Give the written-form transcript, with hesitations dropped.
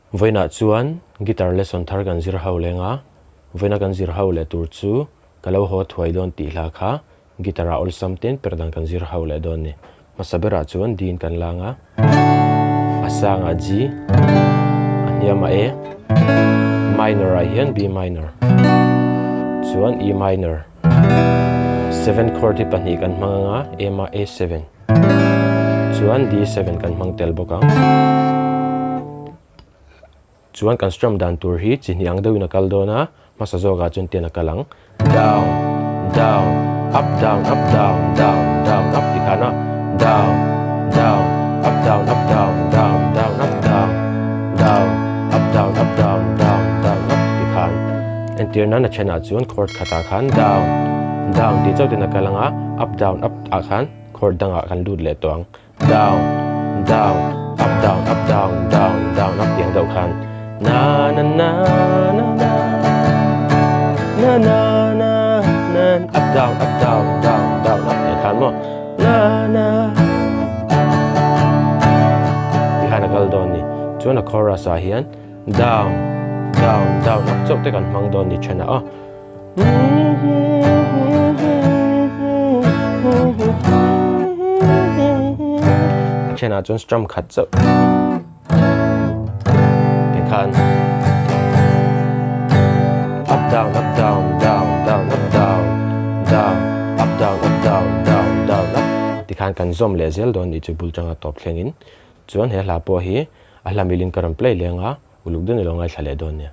Voina chuan guitar lesson thar kan zir ho lenga voina kan zir ho le tur chu kalo ho thuai don ti hla kha guitar ol samten perdan kan zir ho le don ni masabera chuan din kan langa asanga G aniama E minor a hian B minor chuan E minor 7 chord hi pahnih kan hmanga A ma A7 chuan D7 kan hmang tel boka chuan kan strum dan tur hi chi niang deuh na kal dona masazoga chun te na kalang down down up down up down down down up tikana down down up down up down down down up down down up down up down down down up tikhan entirna na chena chuan chord khata khan down down ti chau te na kalanga up down up a khan chord danga kan lut le tawng down down up down up down down down up tiang deuh khan na na na na na na na na na up down up down down down up để khán mo na na thì hai là gal don ni chuan là chorus a hian down down down up chok te kan mang don ni chena a chena chuan strum khat chok kan up down up down down down up down down up down up down down down up ti khan kan zom le zel don ni chu bul changa top thlengin chuan he hla po hi a hlamilin karam play lenga uluk den lo ngai thlale don ne